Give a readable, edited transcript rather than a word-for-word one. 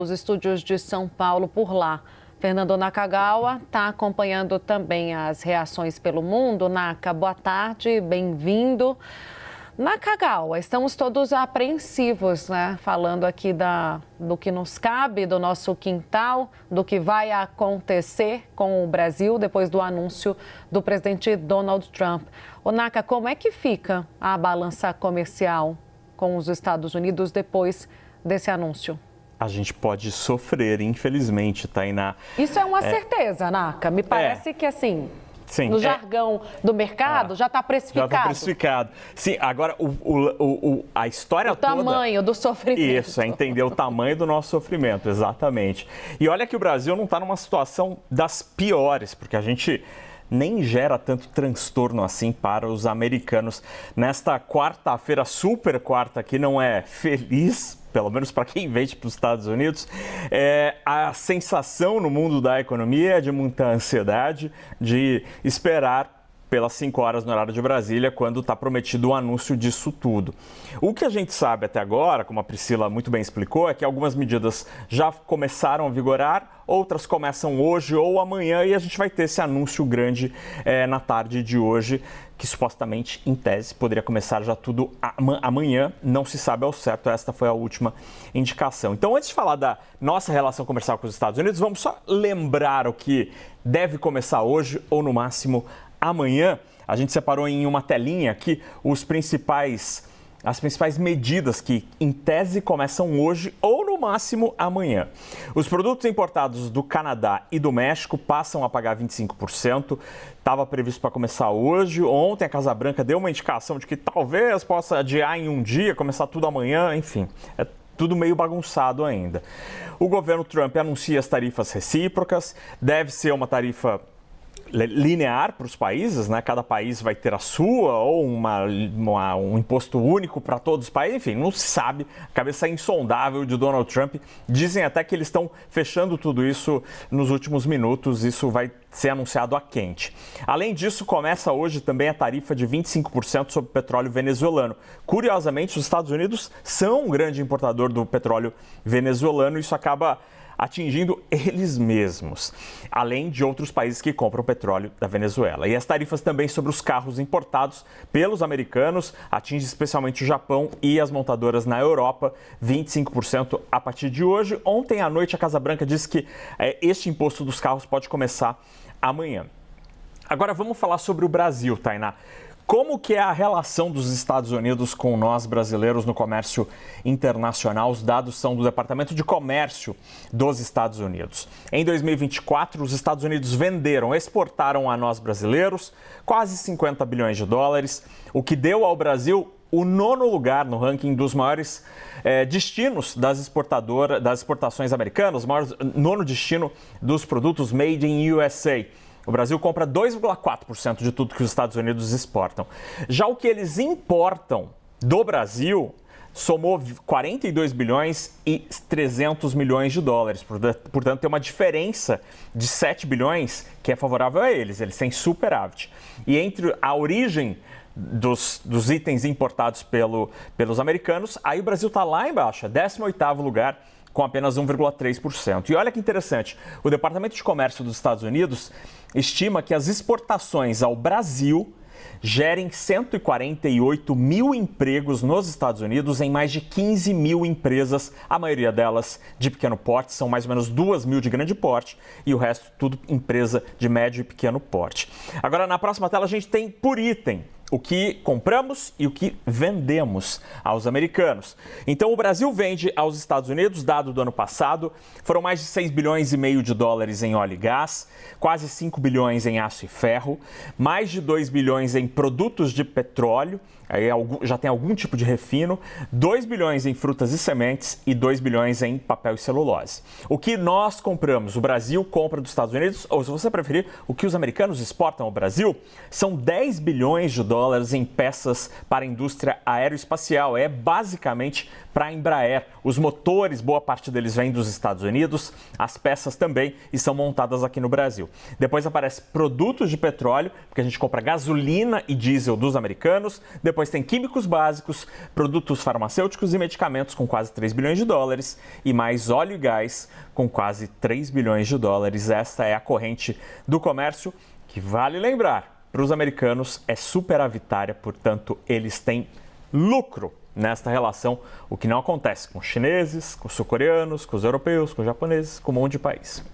Os estúdios de São Paulo por lá. Fernando Nakagawa está acompanhando também as reações pelo mundo. Naka, boa tarde, bem-vindo. Nakagawa, estamos todos apreensivos, né? Falando aqui do que nos cabe, do nosso quintal, do que vai acontecer com o Brasil depois do anúncio do presidente Donald Trump. Ô Naka, como é que fica a balança comercial com os Estados Unidos depois desse anúncio? A gente pode sofrer, infelizmente, Tainá. Isso é uma certeza, Naka. Me parece que, assim, sim, no jargão do mercado, já está precificado. Já está precificado. Sim, agora a história toda... O tamanho do sofrimento. Isso, é entender o tamanho do nosso sofrimento, exatamente. E olha que o Brasil não está numa situação das piores, porque a gente nem gera tanto transtorno assim para os americanos. Nesta quarta-feira, super quarta, que não é feliz, pelo menos para quem vende para os Estados Unidos, a sensação no mundo da economia é de muita ansiedade, de esperar pelas 5 horas no horário de Brasília, quando está prometido o anúncio disso tudo. O que a gente sabe até agora, como a Priscila muito bem explicou, é que algumas medidas já começaram a vigorar, outras começam hoje ou amanhã, e a gente vai ter esse anúncio grande na tarde de hoje, que supostamente, em tese, poderia começar já tudo amanhã, não se sabe ao certo, esta foi a última indicação. Então, antes de falar da nossa relação comercial com os Estados Unidos, vamos só lembrar o que deve começar hoje ou, no máximo, amanhã. A gente separou em uma telinha aqui as principais medidas que, em tese, começam hoje ou, no máximo, amanhã. Os produtos importados do Canadá e do México passam a pagar 25%. Estava previsto para começar hoje. Ontem a Casa Branca deu uma indicação de que talvez possa adiar em um dia, começar tudo amanhã, enfim. É tudo meio bagunçado ainda. O governo Trump anuncia as tarifas recíprocas. Deve ser uma tarifa linear para os países, né? Cada país vai ter a sua ou um imposto único para todos os países, enfim, não se sabe, a cabeça insondável de Donald Trump. Dizem até que eles estão fechando tudo isso nos últimos minutos, isso vai ser anunciado a quente. Além disso, começa hoje também a tarifa de 25% sobre o petróleo venezuelano. Curiosamente, os Estados Unidos são um grande importador do petróleo venezuelano, e isso acaba atingindo eles mesmos, além de outros países que compram petróleo da Venezuela. E as tarifas também sobre os carros importados pelos americanos atingem especialmente o Japão e as montadoras na Europa, 25% a partir de hoje. Ontem à noite a Casa Branca disse que este imposto dos carros pode começar amanhã. Agora vamos falar sobre o Brasil, Tainá. Como que é a relação dos Estados Unidos com nós brasileiros no comércio internacional? Os dados são do Departamento de Comércio dos Estados Unidos. Em 2024, os Estados Unidos exportaram a nós brasileiros quase 50 bilhões de dólares, o que deu ao Brasil o 9º lugar no ranking dos maiores destinos das exportações americanas, o maior 9º destino dos produtos Made in USA. O Brasil compra 2,4% de tudo que os Estados Unidos exportam. Já o que eles importam do Brasil somou 42 bilhões e 300 milhões de dólares. Portanto, tem uma diferença de 7 bilhões que é favorável a eles. Eles têm superávit. E entre a origem dos itens importados pelos americanos, aí o Brasil está lá embaixo, 18º lugar, com apenas 1,3%. E olha que interessante, o Departamento de Comércio dos Estados Unidos estima que as exportações ao Brasil gerem 148 mil empregos nos Estados Unidos em mais de 15 mil empresas, a maioria delas de pequeno porte, são mais ou menos 2 mil de grande porte e o resto tudo empresa de médio e pequeno porte. Agora, na próxima tela, a gente tem por item o que compramos e o que vendemos aos americanos. Então, o Brasil vende aos Estados Unidos, dado do ano passado, foram mais de 6 bilhões e meio de dólares em óleo e gás, quase 5 bilhões em aço e ferro, mais de 2 bilhões em produtos de petróleo, aí já tem algum tipo de refino, 2 bilhões em frutas e sementes e 2 bilhões em papel e celulose. O que nós compramos, o Brasil compra dos Estados Unidos, ou se você preferir, o que os americanos exportam ao Brasil, são 10 bilhões de dólares em peças para a indústria aeroespacial. É basicamente para a Embraer. Os motores, boa parte deles vem dos Estados Unidos, as peças também, e são montadas aqui no Brasil. Depois aparece produtos de petróleo, porque a gente compra gasolina e diesel dos americanos, depois Depois tem químicos básicos, produtos farmacêuticos e medicamentos com quase 3 bilhões de dólares e mais óleo e gás com quase 3 bilhões de dólares. Esta é a corrente do comércio que, vale lembrar, para os americanos é superavitária, portanto, eles têm lucro nesta relação, o que não acontece com os chineses, com os sul-coreanos, com os europeus, com os japoneses, com um monte de país.